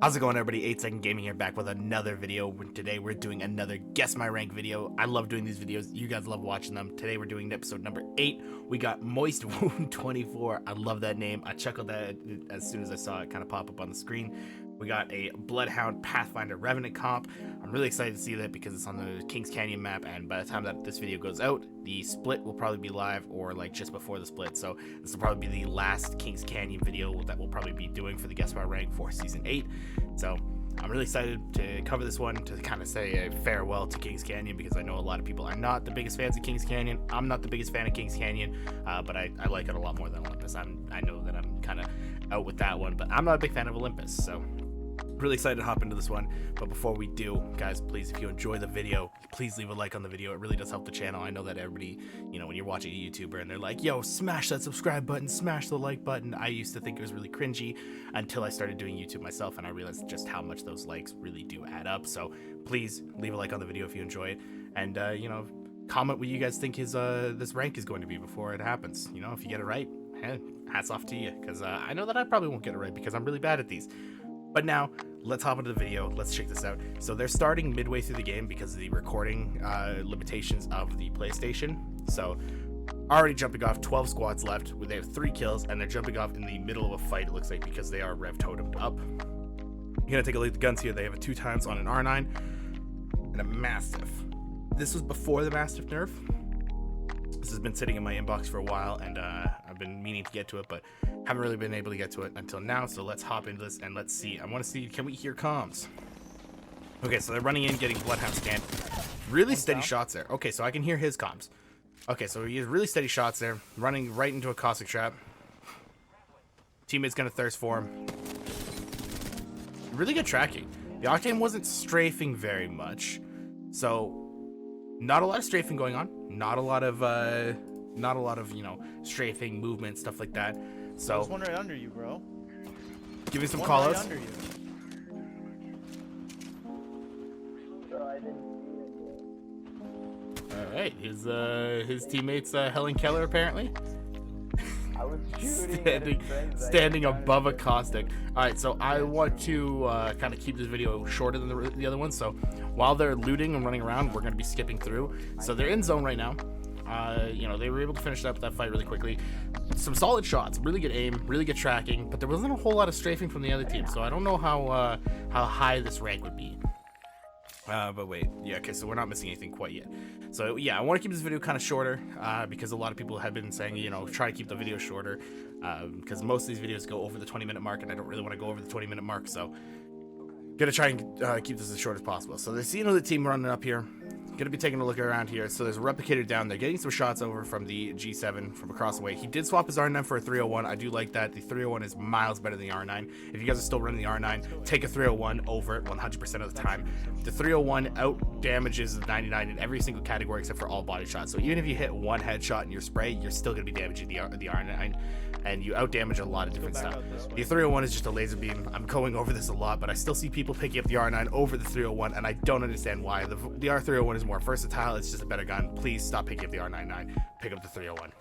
How's it going, everybody? 8 Second Gaming here, back with another video. Today we're doing another Guess My Rank video. I love doing these videos. You guys love watching them. Today we're doing episode number 8. We got Moist Wound 24. I love that name. I chuckled at it as soon as I saw it kind of pop up on the screen. We got a Bloodhound Pathfinder Revenant comp. I'm really excited to see that because it's on the Kings Canyon map, and by the time that this video goes out, the split will probably be live, or like just before the split. So this will probably be the last Kings Canyon video that we'll probably be doing for the Guess My Rank for season 8. So I'm really excited to cover this one, to kind of say a farewell to Kings Canyon, because I know a lot of people are not the biggest fans of Kings Canyon. I'm not the biggest fan of Kings Canyon, but I like it a lot more than Olympus. I know that I'm kind of out with that one, but I'm not a big fan of Olympus, so really excited to hop into this one. But before we do, guys, please, if you enjoy the video, please leave a like on the video. It really does help the channel. I know that everybody, when you're watching a YouTuber and they're like, yo, smash that subscribe button, smash the like button, I used to think it was really cringy until I started doing YouTube myself, and I realized just how much those likes really do add up. So please leave a like on the video if you enjoy it, and comment what you guys think his this rank is going to be before it happens. If you get it right, hey, hats off to you, because I know that I probably won't get it right because I'm really bad at these. But now, let's hop into the video. Let's check this out. So they're starting midway through the game because of the recording limitations of the PlayStation. So already jumping off, 12 squads left. They have 3 kills, and they're jumping off in the middle of a fight, it looks like, because they are rev totemed up. You're gonna take a look at the guns here. They have a 2x on an R9 and a Mastiff. This was before the Mastiff nerf. This has been sitting in my inbox for a while, and I've been meaning to get to it, but haven't really been able to get to it until now. So let's hop into this and let's see. I want to see, can we hear comms? Okay, so they're running in, getting Bloodhound scanned. Really steady shots there. Okay, so I can hear his comms. Okay, so he has really steady shots there, running right into a caustic trap. Teammate's gonna thirst for him. Really good tracking. The Octane wasn't strafing very much, so not a lot of strafing going on. Not a lot of strafing movement, stuff like that. So there's one right under you, bro. Give me some callouts. Right under you. All right, his teammates Helen Keller apparently. I was shooting standing above a caustic. All right, so I want to kind of keep this video shorter than the other one. So while they're looting and running around, we're going to be skipping through. So they're in zone right now. They were able to finish up that fight really quickly. Some solid shots, really good aim, really good tracking, but there wasn't a whole lot of strafing from the other team. So I don't know how high this rank would be. But wait, yeah, okay, so we're not missing anything quite yet. So yeah, I want to keep this video kind of shorter because a lot of people have been saying, try to keep the video shorter because most of these videos go over the 20-minute mark, and I don't really want to go over the 20-minute mark, so gonna try and keep this as short as possible. So they see another team running up here. Gonna be taking a look around here. So there's a replicator down there, getting some shots over from the G7 from across the way. He did swap his R9 for a 301. I do like that. The 301 is miles better than the R9. If you guys are still running the R9, take a 301 over it 100% of the time. The 301 out damages the 99 in every single category except for all body shots. So even if you hit one headshot in your spray, you're still gonna be damaging the R9, and you out damage a lot of different stuff. The 301 is just a laser beam. I'm going over this a lot, but I still see people picking up the R9 over the 301, and I don't understand why. The R301 is more versatile. It's just a better gun. Please stop picking up the R99. Pick up the 301.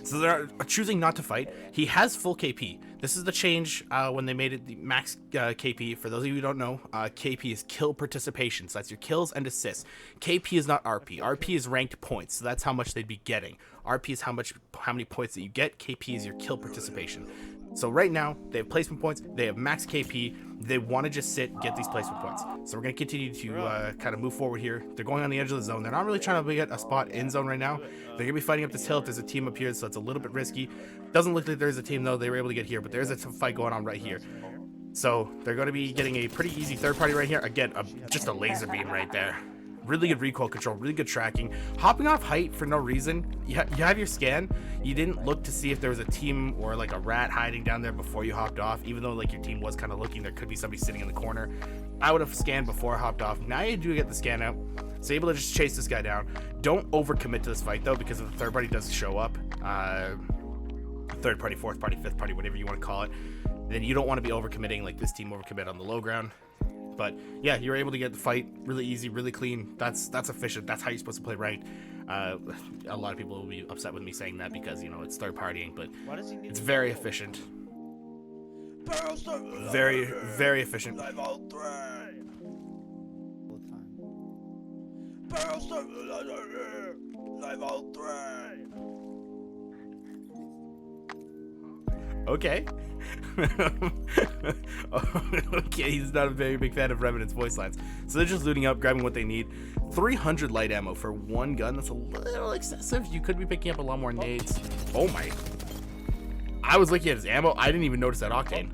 So they're choosing not to fight. He has full KP. This is the change when they made it the max KP. For those of you who don't know, KP is kill participation. So that's your kills and assists. KP is not RP. RP is ranked points. So that's how much they'd be getting. RP is how many points that you get. KP is your kill participation. So right now, they have placement points, they have max KP, they want to just sit, get these placement points. So we're going to continue to kind of move forward here. They're going on the edge of the zone. They're not really trying to get a spot in zone right now. They're going to be fighting up this hill if there's a team up here, so it's a little bit risky. Doesn't look like there's a team, though. They were able to get here, but there's a fight going on right here. So they're going to be getting a pretty easy third party right here. Again, just a laser beam right there. Really good recoil control, really good tracking. Hopping off height for no reason. You have your scan. You didn't look to see if there was a team or like a rat hiding down there before you hopped off, even though like your team was kind of looking. There could be somebody sitting in the corner. I would have scanned before I hopped off. Now you do get the scan out. So able to just chase this guy down. Don't overcommit to this fight though, because if the third party does show up, third party, fourth party, fifth party, whatever you want to call it, then you don't want to be overcommitting like this team overcommit on the low ground. But yeah, you're able to get the fight really easy, really clean. That's efficient. That's how you're supposed to play ranked. A lot of people will be upset with me saying that because it's third partying, but it's very efficient. Very, very efficient. Level 3. All the time. Level 3. Okay. Okay, he's not a very big fan of Revenant's voice lines. So they're just looting up, grabbing what they need. 300 light ammo for one gun. That's a little excessive. You could be picking up a lot more nades. Oh my. I was looking at his ammo. I didn't even notice that octane.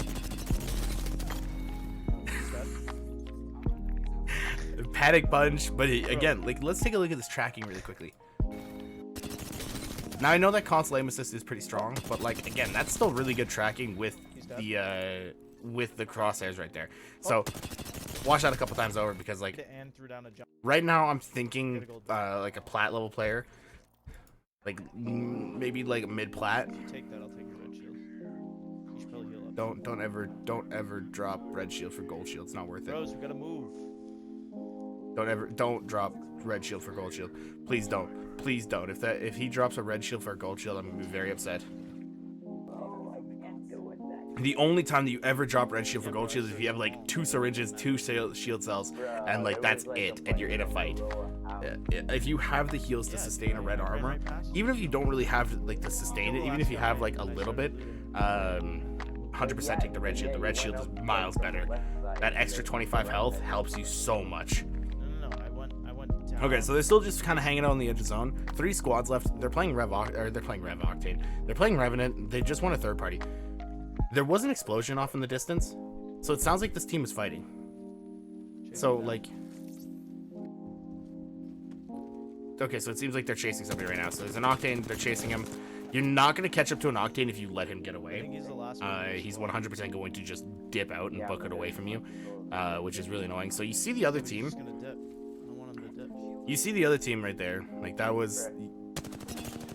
Panic punch. But again, like, let's take a look at this tracking really quickly. Now I know that console aim assist is pretty strong, but like again, that's still really good tracking with the crosshairs right there. So watch that a couple times over because like right now I'm thinking like a plat level player, like maybe like a mid plat. Take that. I'll take your red shield. You should probably heal up. Don't ever drop red shield for gold shield. It's not worth it. Bros, we gotta move. Don't drop red shield for gold shield. Please don't. Please don't. If he drops a red shield for a gold shield, I'm gonna be very upset. The only time that you ever drop red shield for gold shield is if you have like 2 syringes, 2 shield cells, and like that's it, and you're in a fight. If you have the heals to sustain a red armor, even if you don't really have like to sustain it, even if you have like a little bit, 100% take the red shield. The red shield is miles better. That extra 25 health helps you so much. Okay, so they're still just kind of hanging out on the edge of zone. 3 squads left. They're playing Octane. They're playing Revenant. They just won a third party. There was an explosion off in the distance, so it sounds like this team is fighting. So like, okay, so it seems like they're chasing somebody right now. So there's an Octane. They're chasing him. You're not gonna catch up to an Octane if you let him get away. He's 100% going to just dip out and book it away from you, which is really annoying. So you see the other team. You see the other team right there. Like, that was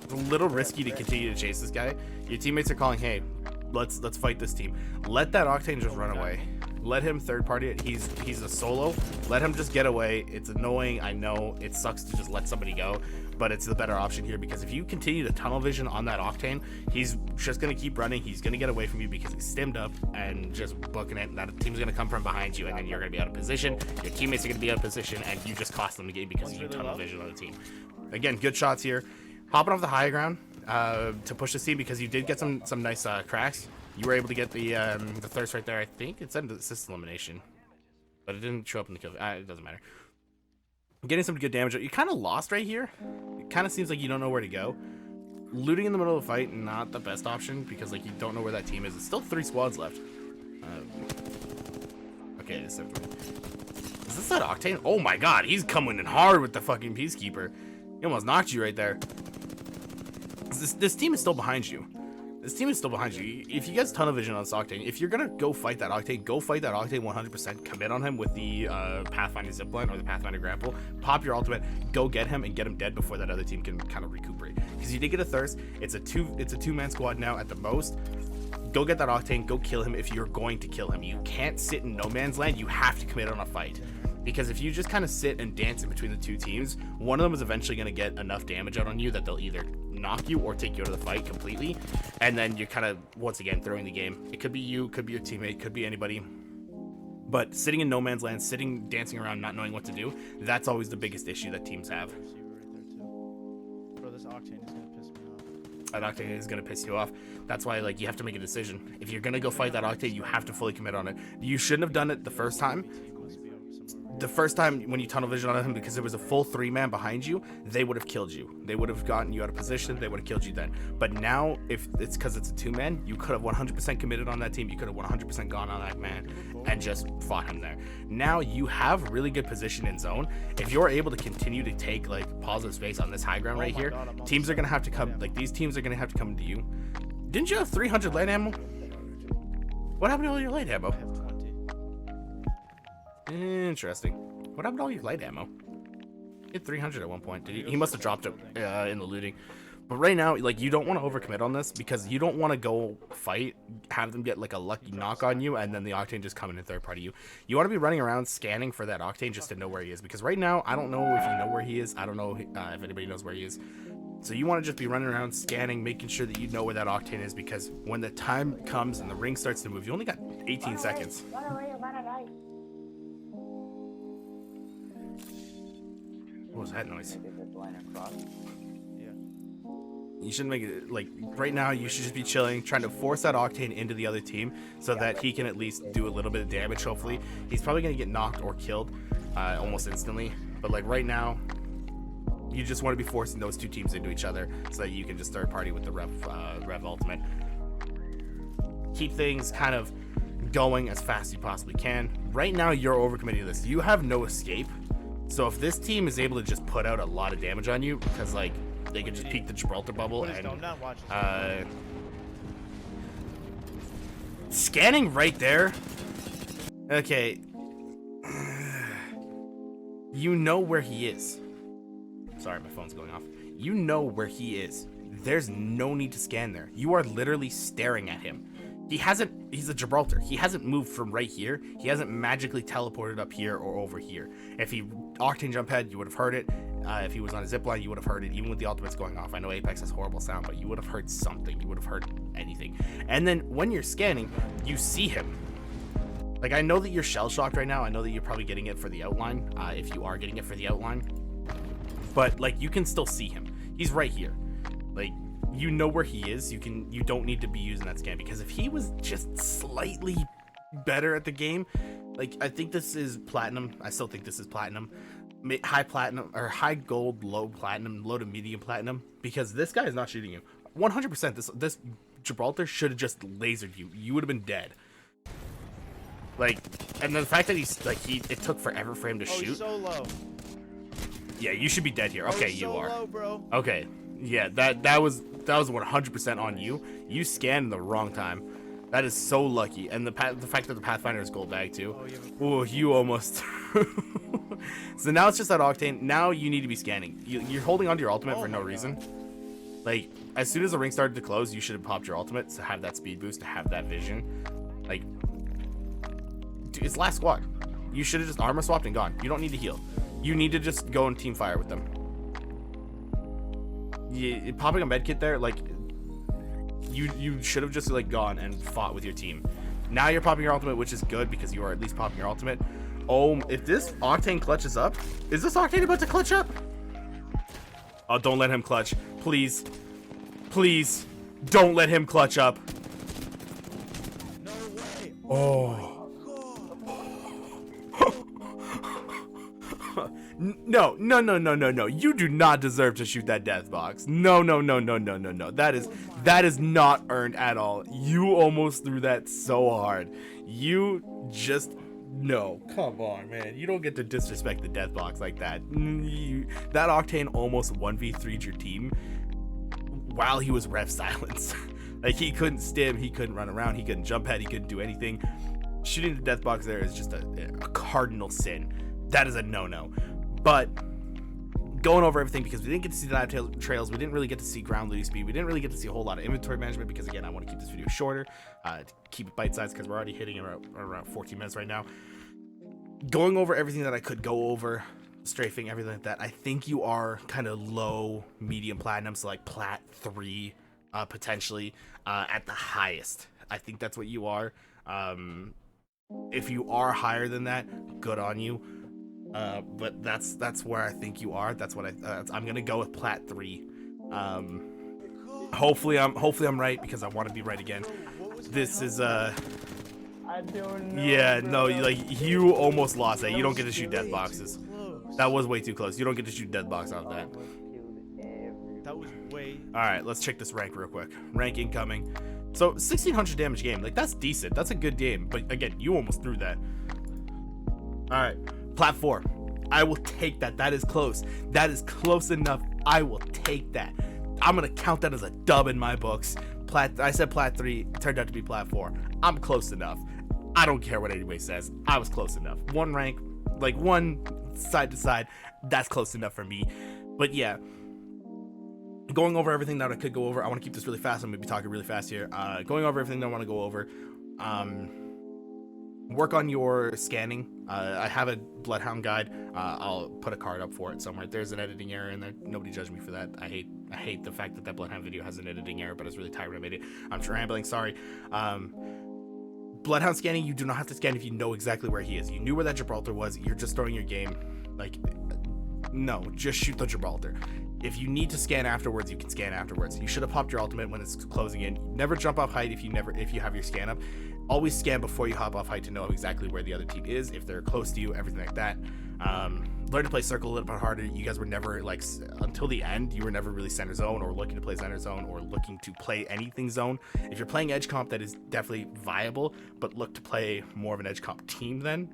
a little risky to continue to chase this guy. Your teammates are calling, hey, let's fight this team. Let that Octane just run away. Let him third party it. He's a solo. Let him just get away. It's annoying. I know it sucks to just let somebody go, but it's the better option here because if you continue to tunnel vision on that Octane, he's just going to keep running. He's going to get away from you because he's stimmed up and just booking it. That team's going to come from behind you, and then you're going to be out of position. Your teammates are going to be out of position, and you just cost them the game because you tunnel vision on the team. Again, good shots here. Hopping off the high ground to push this team because you did get some nice cracks. You were able to get the thirst right there. I think it said assist elimination, but it didn't show up in the kill. It doesn't matter. Getting some good damage. You're kind of lost right here. It kind of seems like you don't know where to go. Looting in the middle of the fight, not the best option because like you don't know where that team is. It's still 3 squads left. Okay, is this that Octane? Oh my god, he's coming in hard with the fucking Peacekeeper. He almost knocked you right there. This team is still behind you. This team is still behind you. If you guys tunnel vision on this Octane, if you're gonna go fight that Octane, go fight that Octane 100%. Commit on him with the Pathfinder zipline or the Pathfinder grapple. Pop your ultimate, go get him and get him dead before that other team can kind of recuperate. Because you did get a thirst. It's a two-man squad now at the most. Go get that Octane. Go kill him if you're going to kill him. You can't sit in no man's land. You have to commit on a fight. Because if you just kind of sit and dance in between the 2 teams, one of them is eventually going to get enough damage out on you that they'll either knock you or take you out of the fight completely, and then you're kind of once again throwing the game. It could be you, could be your teammate, could be anybody, but sitting in no man's land, dancing around not knowing what to do, that's always the biggest issue that teams have. Bro, this Octane is gonna piss me off. That Octane is gonna piss you off. That's why like you have to make a decision. If you're gonna go fight that Octane, you have to fully commit on it. You shouldn't have done it the first time. The first time when you tunnel vision on him, because there was a full 3-man behind you, they would have killed you. They would have gotten you out of position. They would have killed you then. But now, if it's because it's a 2-man, you could have 100% committed on that team. You could have 100% gone on that man and just fought him there. Now you have really good position in zone. If you're able to continue to take like positive space on this high ground right here, teams are gonna have to come. Like these teams are gonna have to come to you. Didn't you have 300 light ammo? What happened to all your light ammo? Interesting. What happened to all your light ammo? He had 300 at one point. Did he must have dropped it in the looting. But right now, like, you don't want to overcommit on this because you don't want to go fight, have them get like a lucky knock on you, and then the Octane just come in and third party you. You want to be running around scanning for that Octane just to know where he is. Because right now, I don't know if you know where he is. I don't know if anybody knows where he is. So you want to just be running around scanning, making sure that you know where that octane is, because when the time comes and the ring starts to move, you only got 18 seconds. What was that noise? Yeah. You shouldn't make it, like, right now you should just be chilling, trying to force that octane into the other team so that he can at least do a little bit of damage, hopefully. He's probably going to get knocked or killed almost instantly, but like right now, you just want to be forcing those two teams into each other so that you can just third party with the Rev ultimate. Keep things kind of going as fast as you possibly can. Right now, you're overcommitting to this. You have no escape. So if this team is able to just put out a lot of damage on you, because like they could just peek the Gibraltar bubble and scanning right there. Okay, you know where he is. Sorry, my phone's going off. You know where he is. There's no need to scan there. You are literally staring at him. He's a Gibraltar. He hasn't moved from right here. He hasn't magically teleported up here or over here. If he octane jump head, you would have heard it. If he was on a zip line, you would have heard it, even with the ultimates going off. I know Apex has horrible sound, but you would have heard something. You would have heard anything. And then when you're scanning, you see him. Like, I know that you're shell-shocked right now. I know that you're probably getting it for the outline, if you are getting it for the outline. But, like, you can still see him. He's right here. Like, you know where he is. You don't need to be using that scan, because if he was just slightly better at the game, like, I think this is platinum. I still think this is platinum. High platinum, or high gold, low platinum, low to medium platinum, because this guy is not shooting you. 100%, this Gibraltar should have just lasered you. You would have been dead. Like, and the fact that it took forever for him to shoot. He's so low. Yeah, you should be dead here. Okay, you are. Low, bro. Okay, yeah, that was 100% on you. You scanned the wrong time. That is so lucky, and the fact that the Pathfinder is gold bag too. Oh, you almost. So now it's just that octane. Now you need to be scanning. You're holding onto your ultimate for no reason. Like, as soon as the ring started to close, you should have popped your ultimate to have that speed boost, to have that vision. Like, dude, it's last squad. You should have just armor swapped and gone. You don't need to heal. You need to just go and team fire with them. Popping a medkit there, like, you should have just like gone and fought with your team. Now you're popping your ultimate, which is good because you are at least popping your ultimate. Oh, if this octane clutches up, is this octane about to clutch up? Oh, don't let him clutch, please, please, don't let him clutch up. No way. Oh. No. You do not deserve to shoot that death box. No. That is not earned at all. You almost threw that so hard. You just, no. Come on, man. You don't get to disrespect the death box like that. That octane almost 1v3'd your team while he was ref silence. Like, he couldn't stim, he couldn't run around, he couldn't jump head, he couldn't do anything. Shooting the death box there is just a cardinal sin. That is a no-no. But going over everything, because we didn't get to see the dive trails, we didn't really get to see ground looting speed, we didn't really get to see a whole lot of inventory management, because again, I want to keep this video shorter, to keep it bite-sized, because we're already hitting around 14 minutes right now. Going over everything that I could go over, strafing, everything like that, I think you are kind of low, medium platinum, so like plat 3, potentially, at the highest. I think that's what you are. If you are higher than that, good on you. But that's where I think you are. That's what I'm gonna go with plat 3. Hopefully I'm right, because I want to be right again. This is I don't know. yeah, no, you almost lost that. You don't get to shoot death boxes. That was way too close. You don't get to shoot death box off that. That was way. All right, let's check this rank real quick. Rank incoming. So 1600 damage game, like, that's decent. That's a good game. But again, you almost threw that. All right. Plat 4. I will take that. That is close. That is close enough. I will take that. I'm gonna count that as a dub in my books. I said plat 3, it turned out to be plat 4. I'm close enough. I don't care what anybody says. I was close enough. One rank, like one side to side, that's close enough for me. But yeah, going over everything that I could go over. I want to keep this really fast. I'm gonna be talking really fast here. Going over everything that I want to go over. work on your scanning. I have a Bloodhound guide. I'll put a card up for it somewhere. There's an editing error in there. Nobody judge me for that. I hate the fact that Bloodhound video has an editing error, but it's really tired when I made it. I'm rambling, sorry. Bloodhound scanning, you do not have to scan if you know exactly where he is. You knew where that Gibraltar was. You're just throwing your game. Like, no, just shoot the Gibraltar. If you need to scan afterwards, you can scan afterwards. You should have popped your ultimate when it's closing in. Never jump off height if you have your scan up. Always scan before you hop off height to know exactly where the other team is, if they're close to you, everything like that. Learn to play circle a little bit harder. You guys were never, like, until the end, you were never really center zone or looking to play center zone or looking to play anything zone. If you're playing edge comp, that is definitely viable, but look to play more of an edge comp team then.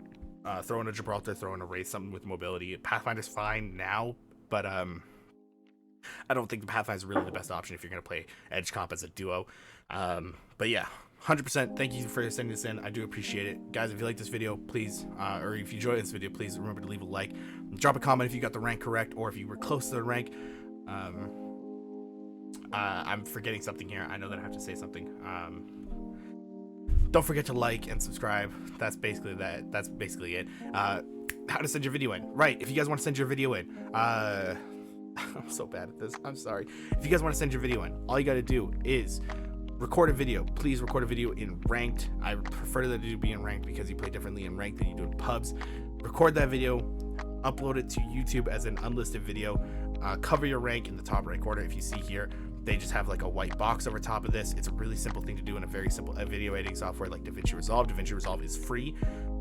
Throw in a Gibraltar, throw in a Wraith, something with mobility. Pathfinder's fine now, but I don't think the Pathfinder is really the best option if you're going to play edge comp as a duo. But yeah, 100%. Thank you for sending this in. I do appreciate it. Guys, if you like this video, please, or if you enjoyed this video, please remember to leave a like. Drop a comment if you got the rank correct or if you were close to the rank. I'm forgetting something here. I know that I have to say something. Don't forget to like and subscribe. That's basically that. That's basically it. How to send your video in. Right, if you guys want to send your video in. I'm so bad at this. I'm sorry. If you guys want to send your video in, all you got to do is record a video. Please record a video in ranked. I prefer that it be in ranked because you play differently in ranked than you do in pubs. Record that video, upload it to YouTube as an unlisted video. Cover your rank in the top right corner. If you see here, they just have like a white box over top of this. It's a really simple thing to do in a very simple video editing software like DaVinci Resolve. DaVinci Resolve is free.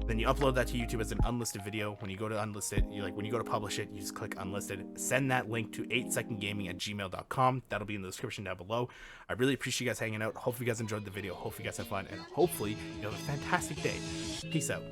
Then you upload that to YouTube as an unlisted video. When you go to unlisted, when you go to publish it, you just click unlisted. Send that link to 8secondgaming@gmail.com. That'll be in the description down below. I really appreciate you guys hanging out. Hopefully you guys enjoyed the video. Hopefully you guys had fun, and hopefully you have a fantastic day. Peace out.